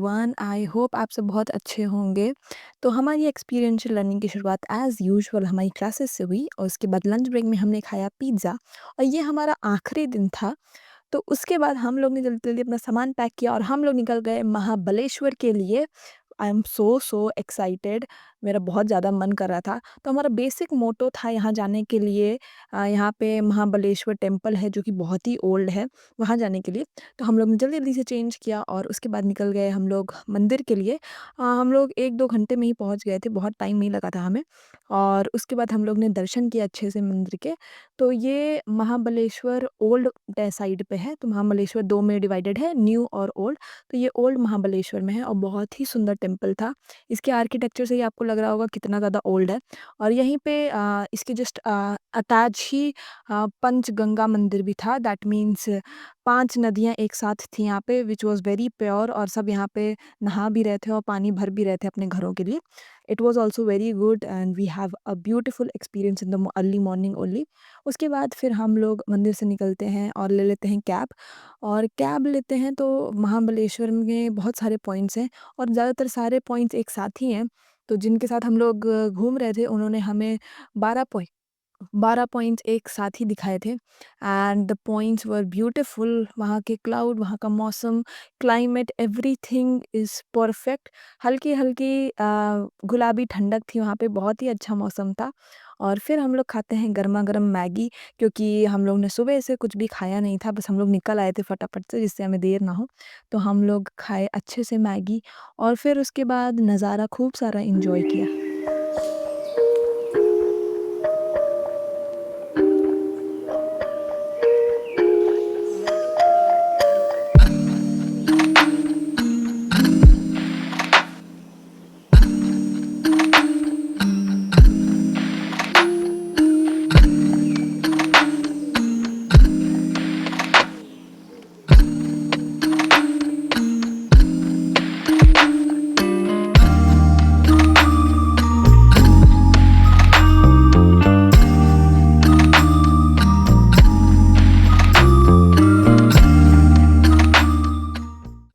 Everyone, I hope आप सब बहुत अच्छे होंगे। तो हमारी एक्सपीरियंशियल लर्निंग की शुरुआत एज़ यूजुअल हमारी क्लासेस से हुई और उसके बाद लंच ब्रेक में हमने खाया पिज़्ज़ा और ये हमारा आखिरी दिन था। तो उसके बाद हम लोग ने जल्दी-जल्दी अपना सामान पैक किया और हम लोग निकल गए महाबलेश्वर के लिए। I am so excited. मेरा बहुत ज़्यादा मन कर रहा था। तो हमारा बेसिक मोटो था यहाँ जाने के लिए। यहाँ पे महाबलेश्वर टेम्पल है जो कि बहुत ही ओल्ड है, वहाँ जाने के लिए। तो हम लोग ने जल्दी-जल्दी से चेंज किया और उसके बाद निकल गए हम लोग मंदिर के लिए। हम लोग 1-2 घंटे में ही पहुँच गए थे, बहुत टाइम नहीं लगा था हमें। और उसके बाद हम लोग ने दर्शन किए अच्छे से मंदिर के। तो ये महाबलेश्वर ओल्ड साइड पे है, तो महाबलेश्वर 2 में डिवाइडेड है, न्यू और ओल्ड। तो ये ओल्ड महाबलेश्वर में है और बहुत ही सुंदर टेम्पल था। इसके आर्किटेक्चर से ही आपको लग रहा होगा कितना ज़्यादा ओल्ड है। और यहीं पे इसके जस्ट अटैच ही पंचगंगा मंदिर भी था। दैट मीन्स 5 नदियाँ एक साथ थी यहाँ पे, व्हिच वाज़ वेरी प्योर और सब यहाँ पे नहा भी रहे थे और पानी भर भी रहे थे अपने घरों के लिए। It was also very good and we have a beautiful experience in the early morning only. उसके बाद फिर हम लोग मंदिर से निकलते हैं और ले लेते हैं कैब। और कैब लेते हैं तो महाबलेश्वर में बहुत सारे पॉइंट्स हैं और ज़्यादातर सारे पॉइंट्स एक साथ ही हैं। तो जिनके साथ हम लोग घूम रहे थे उन्होंने हमें 12 पॉइंट 12 पॉइंट्स एक साथ ही दिखाए थे and the points were beautiful. वहाँ के क्लाउड, वहाँ का मौसम, क्लाइमेट, एवरीथिंग इज़ परफेक्ट। हल्की-हल्की गुलाबी ठंडक थी वहाँ पे, बहुत ही अच्छा मौसम था। और फिर हम लोग खाते हैं गरमा-गरम मैगी, क्योंकि हम लोग ने सुबह से कुछ भी खाया नहीं था, बस हम लोग निकल आए थे फटाफट से जिससे हमें देर ना हो। तो हम लोग खाए अच्छे से मैगी और फिर उसके बाद नज़ारा खूब सारा एन्जॉय किया।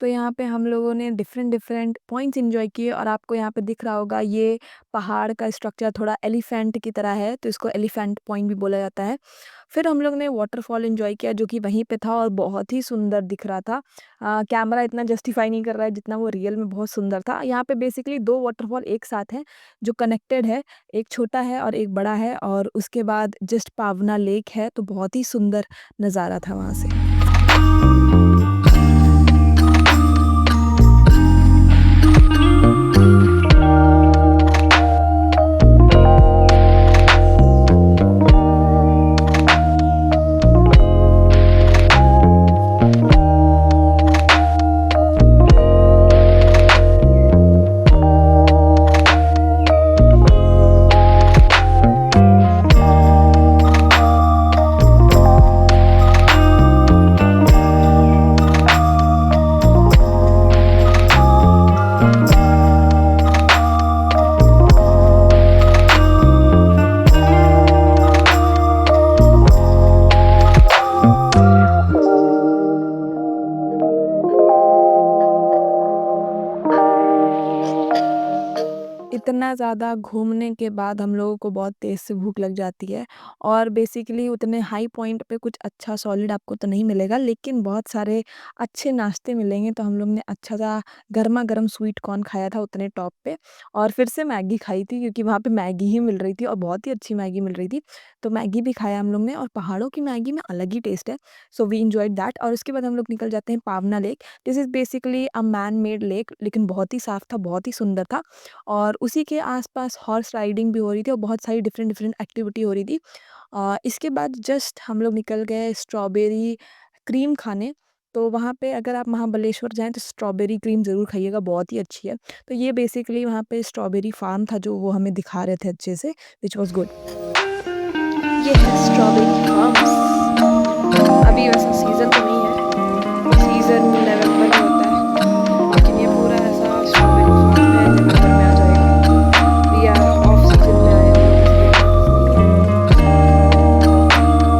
तो यहाँ पे हम लोगों ने डिफरेंट पॉइंट्स एन्जॉय किए और आपको यहाँ पे दिख रहा होगा ये पहाड़ का स्ट्रक्चर थोड़ा एलिफेंट की तरह है, तो इसको एलिफेंट पॉइंट भी बोला जाता है। फिर हम लोग ने वाटरफॉल एन्जॉय किया जो कि वहीं पे था और बहुत ही सुंदर दिख रहा था। कैमरा इतना जस्टिफाई नहीं कर रहा है जितना वो रियल में बहुत सुंदर था। यहाँ पे बेसिकली 2 वाटरफॉल एक साथ हैं जो कनेक्टेड है, एक छोटा है और एक बड़ा है और उसके बाद जस्ट पावना लेक है, तो बहुत ही सुंदर नज़ारा था वहाँ से। इतना ज़्यादा घूमने के बाद हम लोगों को बहुत तेज़ से भूख लग जाती है और बेसिकली उतने हाई पॉइंट पे कुछ अच्छा सॉलिड आपको तो नहीं मिलेगा, लेकिन बहुत सारे अच्छे नाश्ते मिलेंगे। तो हम लोग ने अच्छा-सा गरमा-गरम स्वीट कॉर्न खाया था उतने टॉप पे और फिर से मैगी खाई थी क्योंकि वहाँ पे मैगी ही मिल रही थी और बहुत ही अच्छी मैगी मिल रही थी। तो मैगी भी खाया हम लोग ने और पहाड़ों की मैगी में अलग ही टेस्ट है। सो वी एन्जॉयड दैट और उसके बाद हम लोग निकल जाते हैं पावना lake. This is basically a man made lake, लेकिन बहुत ही साफ़ था, बहुत ही सुंदर था। और उसी के आस-पास हॉर्स राइडिंग भी हो रही थी और बहुत सारी डिफरेंट एक्टिविटी हो रही थी। इसके बाद जस्ट हम लोग निकल गए स्ट्रॉबेरी क्रीम खाने। तो वहाँ पे अगर आप महाबलेश्वर जाएँ तो स्ट्रॉबेरी क्रीम ज़रूर खाइएगा, बहुत ही अच्छी है। तो ये बेसिकली वहाँ पे स्ट्रॉबेरी फार्म था जो वो हमें दिखा रहे थे अच्छे से, व्हिच वाज़ गुड। ये है स्ट्रॉबेरी फार्म्स। अभी वैसा सीज़न तो नहीं है, सीज़न नवंबर में होता है, लेकिन ये पूरा ऐसा स्ट्रॉबेरी फार्म है, दिसंबर में आ जाएगा। वी आर ऑफ सीज़न में आए हम लोग इसलिए हमारे पास नहीं है।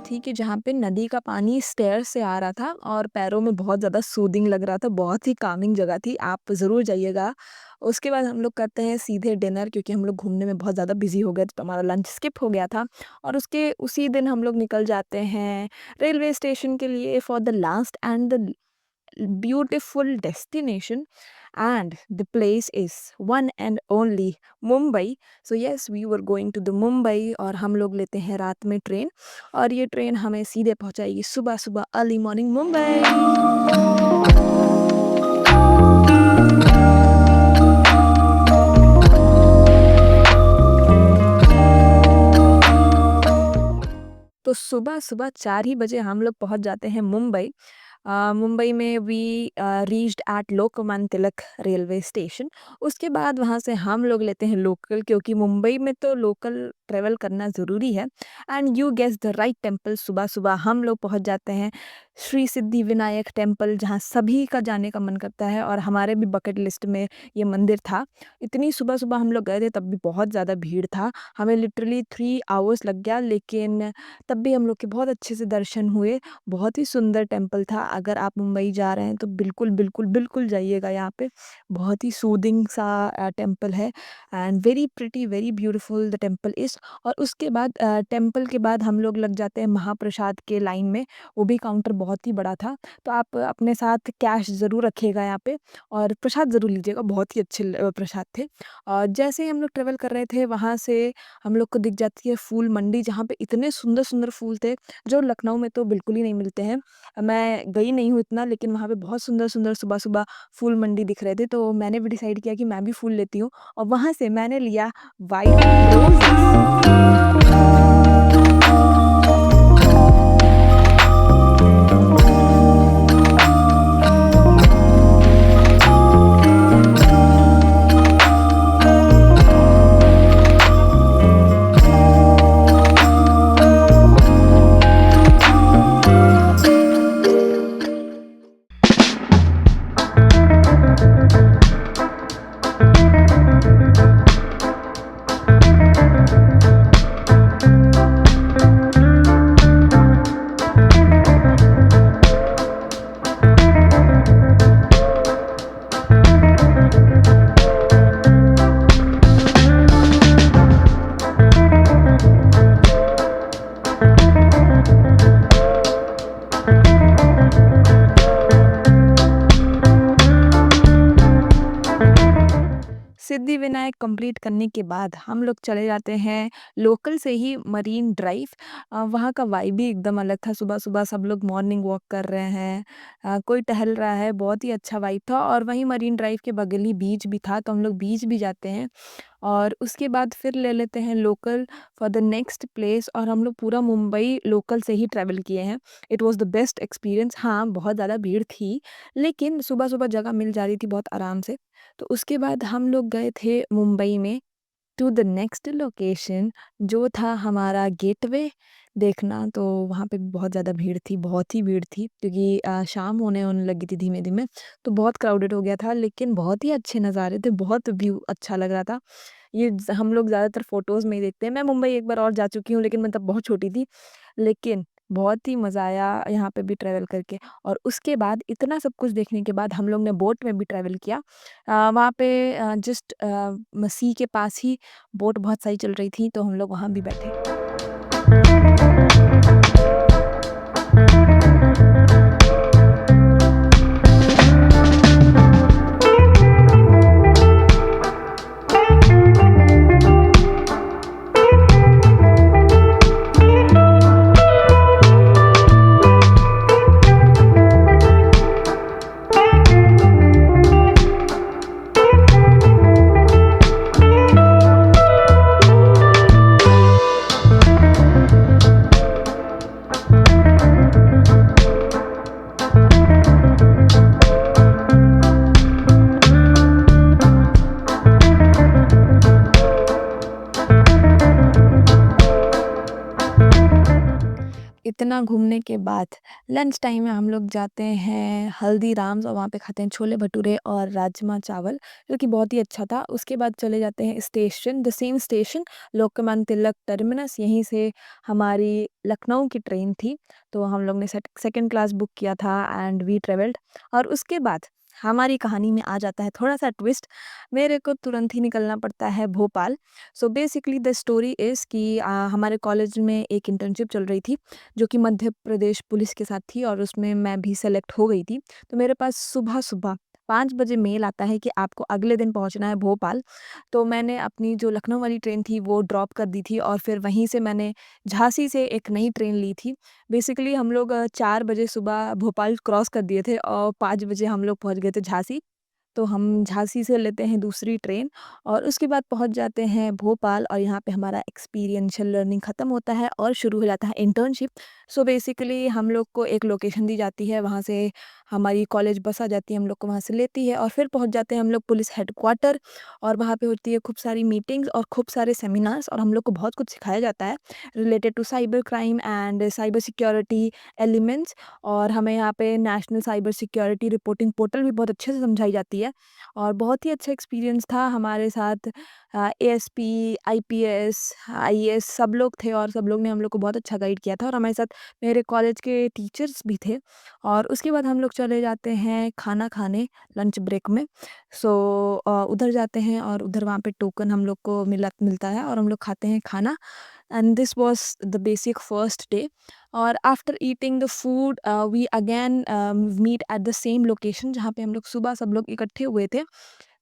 थी कि जहाँ पे नदी का पानी स्टेयर्स से आ रहा था और पैरों में बहुत ज़्यादा सूदिंग लग रहा था, बहुत ही कामिंग जगह थी, आप ज़रूर जाइएगा। उसके बाद हम लोग करते हैं सीधे डिनर क्योंकि हम लोग घूमने में बहुत ज़्यादा बिज़ी हो गए, तो हमारा लंच स्किप हो गया था और उसके उसी दिन हम लोग निकल जाते हैं रेलवे स्टेशन के लिए for the last and the beautiful destination, and the place is one and only Mumbai. So yes, we were going to the Mumbai और हम लोग लेते हैं रात में ट्रेन और ये ट्रेन हमें सीधे पहुंचाएगी सुबह सुबह अर्ली मॉर्निंग मुंबई। तो सुबह-सुबह 4 ही बजे हम लोग पहुँच जाते हैं मुंबई। मुंबई में we reached at Lokmanya Tilak railway station. उसके बाद वहाँ से हम लोग लेते हैं लोकल क्योंकि मुंबई में तो लोकल ट्रैवल करना ज़रूरी है। And you guess the right temple, सुबह-सुबह हम लोग पहुँच जाते हैं श्री सिद्धिविनायक टेम्पल, जहाँ सभी का जाने का मन करता है और हमारे भी बकेट लिस्ट में ये मंदिर था। इतनी सुबह-सुबह हम लोग गए थे तब भी बहुत ज़्यादा भीड़ था। हमें लिटरली 3 आवर्स लग गया, लेकिन तब भी हम लोग के बहुत अच्छे से दर्शन हुए। बहुत ही सुंदर टेम्पल था। अगर आप मुंबई जा रहे हैं तो बिल्कुल, बिल्कुल, बिल्कुल जाइएगा यहाँ पे। बहुत ही सूदिंग सा टेम्पल है and very pretty, very beautiful the temple is. और उसके बाद टेम्पल के बाद हम लोग लग जाते हैं महाप्रसाद के लाइन में। वो भी काउंटर बहुत ही बड़ा था, तो आप अपने साथ कैश ज़रूर रखिएगा यहाँ पे और प्रसाद ज़रूर लीजिएगा, बहुत ही अच्छे प्रसाद थे। और जैसे ही हम लोग ट्रैवल कर रहे थे, वहाँ से हम लोग को दिख जाती है फूल मंडी, जहाँ पे इतने सुंदर-सुंदर फूल थे, जो लखनऊ में तो बिल्कुल ही नहीं मिलते हैं। मैं गई नहीं हूँ इतना, लेकिन वहाँ पे बहुत सुंदर-सुंदर सुबह-सुबह फूल मंडी दिख रहे थे, तो मैंने भी डिसाइड किया कि मैं भी फूल लेती हूँ और वहाँ से मैंने लिया व्हाइट रोज़ेज़। सिद्धिविनायक कंप्लीट करने के बाद हम लोग चले जाते हैं लोकल से ही मरीन ड्राइव। वहाँ का वाइब ही एकदम अलग था। सुबह-सुबह सब लोग मॉर्निंग वॉक कर रहे हैं, कोई टहल रहा है, बहुत ही अच्छा वाइब था और वहीं मरीन ड्राइव के बगल ही बीच भी था, तो हम लोग बीच भी जाते हैं और उसके बाद फिर ले लेते हैं local for the next place और हम लोग पूरा मुंबई लोकल से ही ट्रैवल किए हैं। It was the best experience. हाँ, बहुत ज़्यादा भीड़ थी, लेकिन सुबह-सुबह जगह मिल जा रही थी बहुत आराम से। तो उसके बाद हम लोग गए थे मुंबई में टू द नेक्स्ट लोकेशन, जो था हमारा गेटवे देखना। तो वहाँ पे भी बहुत ज़्यादा भीड़ थी, बहुत ही भीड़ थी क्योंकि शाम होने होने लगी थी धीमे-धीमे, तो बहुत क्राउडेड हो गया था, लेकिन बहुत ही अच्छे नज़ारे थे, बहुत व्यू अच्छा लग रहा था। ये हम लोग ज़्यादातर फ़ोटोज़ में ही देखते हैं। मैं मुंबई एक बार और जा चुकी हूँ, लेकिन मैं तब बहुत छोटी थी, लेकिन बहुत ही मज़ा आया यहाँ पे भी ट्रैवल करके। और उसके बाद इतना सब कुछ देखने के बाद हम लोग ने बोट में भी ट्रैवल किया। वहाँ पे जस्ट सी के पास ही बोट बहुत सही चल रही थी, तो हम लोग वहाँ भी बैठे। इतना घूमने के बाद लंच टाइम में हम लोग जाते हैं हल्दीराम्स और वहाँ पे खाते हैं छोले भटूरे और राजमा चावल, जो कि बहुत ही अच्छा था। उसके बाद चले जाते हैं station, the same station, Lokmanya Tilak terminus, यहीं से हमारी लखनऊ की ट्रेन थी। तो हम लोग ने सेकंड क्लास बुक किया था एंड वी ट्रेवल्ड। और उसके बाद हमारी कहानी में आ जाता है थोड़ा सा ट्विस्ट। मेरे को तुरंत ही निकलना पड़ता है Bhopal. So basically the story is कि हमारे कॉलेज में एक इंटर्नशिप चल रही थी, जो कि मध्य प्रदेश पुलिस के साथ थी और उसमें मैं भी सेलेक्ट हो गई थी। तो मेरे पास सुबह-सुबह 5 बजे मेल आता है कि आपको अगले दिन पहुँचना है भोपाल। तो मैंने अपनी जो लखनऊ वाली ट्रेन थी वो ड्रॉप कर दी थी और फिर वहीं से मैंने झांसी से एक नई ट्रेन ली थी। बेसिकली हम लोग 4 बजे सुबह भोपाल क्रॉस कर दिए थे और 5 बजे हम लोग पहुँच गए थे झांसी। तो हम झांसी से लेते हैं दूसरी ट्रेन और उसके बाद पहुंच जाते हैं भोपाल और यहाँ पे हमारा एक्सपीरियंशियल लर्निंग ख़त्म होता है और शुरू हो जाता है इंटर्नशिप। सो बेसिकली हम लोग को एक लोकेशन दी जाती है, वहाँ से हमारी कॉलेज बस आ जाती है, हम लोग को वहाँ से लेती है और फिर पहुँच जाते हैं हम लोग पुलिस हेडक्वार्टर। और वहाँ पे होती है खूब सारी मीटिंग्स और खूब सारे सेमिनार्स और हम लोग को बहुत कुछ सिखाया जाता है related to cyber crime and cyber security elements. और हमें यहाँ पे national cyber security reporting portal भी बहुत अच्छे से समझाई जाती है और बहुत ही अच्छा एक्सपीरियंस था। हमारे साथ एएसपी, आईपीएस, आईएएस सब लोग थे और सब लोग ने हम लोग को बहुत अच्छा गाइड किया था और हमारे साथ मेरे कॉलेज के टीचर्स भी थे। और उसके बाद हम लोग चले जाते हैं खाना खाने लंच ब्रेक में। सो उधर जाते हैं और उधर वहाँ पे टोकन हम लोग को मिलता है और हम लोग खाते हैं खाना। And this was the basic first day. और after eating the food we again meet at the same location जहाँ पे हम लोग सुबह सब लोग इकट्ठे हुए थे।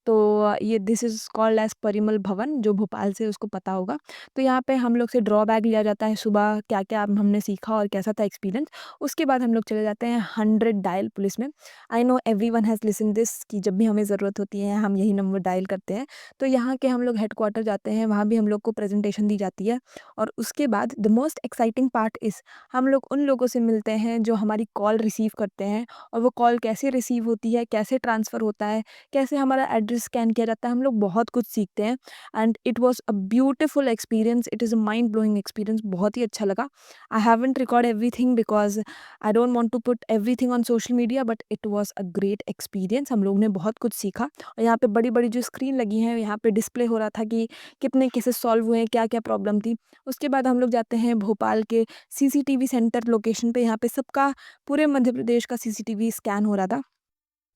तो ये this is called as Parimal भवन, जो भोपाल से उसको पता होगा। तो यहाँ पे हम लोग से ड्रॉ बैग लिया जाता है सुबह क्या-क्या हमने सीखा और कैसा था एक्सपीरियंस। उसके बाद हम लोग चले जाते हैं 100 डायल पुलिस में। I know everyone has listened this कि जब भी हमें ज़रूरत होती है हम यही नंबर डायल करते हैं। तो यहाँ के हम लोग हेडक्वार्टर जाते हैं, वहाँ भी हम लोग को प्रेजेंटेशन दी जाती है। और उसके बाद the most exciting part is हम लोग उन लोगों से मिलते हैं जो हमारी कॉल रिसीव करते हैं और वो कॉल कैसे रिसीव होती है, कैसे ट्रांसफ़र होता है, कैसे हमारा एड्रेस स्कैन किया जाता है, हम लोग बहुत कुछ सीखते हैं। And it was a beautiful experience, it is a mind blowing experience, बहुत ही अच्छा लगा। I haven't record everything because I don't want to put everything on social media, but it was a great experience. हम लोग ने बहुत कुछ सीखा और यहाँ पे बड़ी-बड़ी जो स्क्रीन लगी हैं, यहाँ पे डिस्प्ले हो रहा था कि कितने केसेस सॉल्व हुए हैं, क्या-क्या प्रॉब्लम थी। उसके बाद हम लोग जाते हैं भोपाल के सीसीटीवी सेंटर लोकेशन पे, यहाँ पे सबका पूरे मध्य प्रदेश का सीसीटीवी स्कैन हो रहा था।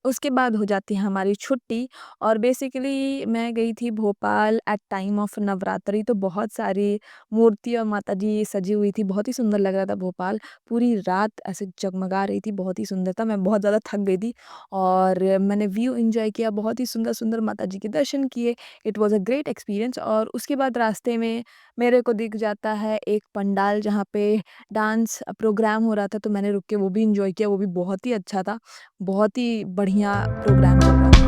उसके बाद हो जाती है हमारी छुट्टी और बेसिकली मैं गई थी Bhopal at time of Navratri. तो बहुत सारी मूर्ति और माता जी सजी हुई थी, बहुत ही सुंदर लग रहा था भोपाल। पूरी रात ऐसे जगमगा रही थी, बहुत ही सुंदर था। मैं बहुत ज़्यादा थक गई थी और मैंने व्यू एंजॉय किया, बहुत ही सुंदर सुंदर माता जी के दर्शन किए। It was a great experience. और उसके बाद रास्ते में मेरे को दिख जाता है एक पंडाल जहाँ पे डांस प्रोग्राम हो रहा था, तो मैंने रुक के वो भी एंजॉय किया, वो भी बहुत ही अच्छा था। बहुत ही बढ़िया प्रोग्राम चल रहा था।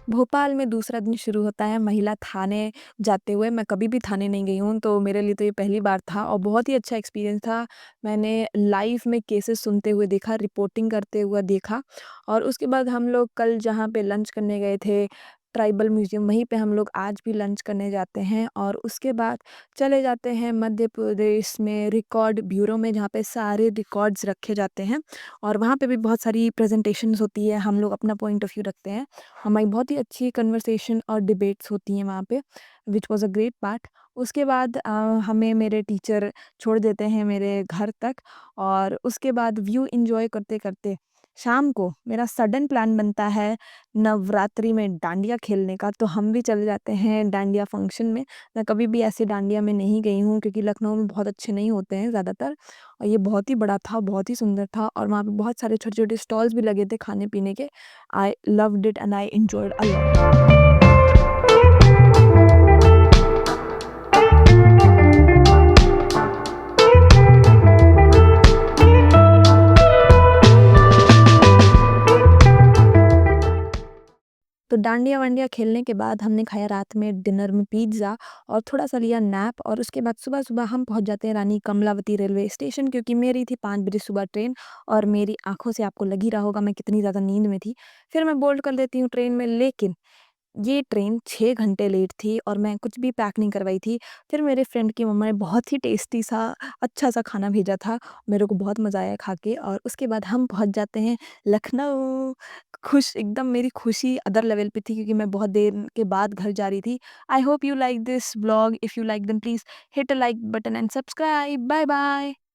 भोपाल में दूसरा दिन शुरू होता है महिला थाने जाते हुए। मैं कभी भी थाने नहीं गई हूँ, तो मेरे लिए तो ये पहली बार था और बहुत ही अच्छा एक्सपीरियंस था। मैंने लाइव में केसेस सुनते हुए देखा, रिपोर्टिंग करते हुए देखा। और उसके बाद हम लोग कल जहाँ पे लंच करने गए थे, ट्राइबल म्यूज़ियम, वहीं पे हम लोग आज भी लंच करने जाते हैं। और उसके बाद चले जाते हैं मध्य प्रदेश में रिकॉर्ड ब्यूरो में, जहाँ पे सारे रिकॉर्ड्स रखे जाते हैं और वहाँ पे भी बहुत सारी प्रेज़ेंटेशंस होती है, हम लोग अपना पॉइंट ऑफ व्यू रखते हैं। हमारी बहुत ही अच्छी कन्वर्सेशन और डिबेट्स होती हैं वहाँ पे, विच वाज़ अ ग्रेट पार्ट। उसके बाद हमें मेरे टीचर छोड़ देते हैं मेरे घर तक और उसके बाद व्यू एन्जॉय करते-करते शाम को मेरा सडन प्लान बनता है नवरात्रि में डांडिया खेलने का, तो हम भी चले जाते हैं डांडिया फंक्शन में। मैं कभी भी ऐसे डांडिया में नहीं गई हूँ क्योंकि लखनऊ में बहुत अच्छे नहीं होते हैं ज़्यादातर और ये बहुत ही बड़ा था, बहुत ही सुंदर था और वहाँ पे बहुत सारे छोटे-छोटे स्टॉल्स भी लगे थे खाने-पीने के। I loved it and I enjoyed a lot. तो तो डांडिया-वांडिया खेलने के बाद हमने खाया रात में डिनर में पिज़्ज़ा और थोड़ा-सा लिया नैप और उसके बाद सुबह-सुबह हम पहुँच जाते हैं रानी कमलावती रेलवे स्टेशन क्योंकि मेरी थी 5 बजे सुबह ट्रेन और मेरी आँखों से आपको लग ही रहा होगा मैं कितनी ज़्यादा नींद में थी। फिर मैं बोल्ड कर देती हूँ ट्रेन में लेकिन ये ट्रेन 6 घंटे लेट थी और मैं कुछ भी पैक नहीं करवाई थी। फिर मेरे फ्रेंड की मम्मा ने बहुत ही टेस्टी सा अच्छा-सा खाना भेजा था। मेरे को बहुत मज़ा आया खा के और उसके बाद हम पहुँच जाते हैं लखनऊ। खुश एकदम मेरी खुशी अदर लेवल पे थी क्योंकि मैं बहुत देर के बाद घर जा रही थी। I hope you like this vlog. If you like then please hit a like button and subscribe. Bye bye.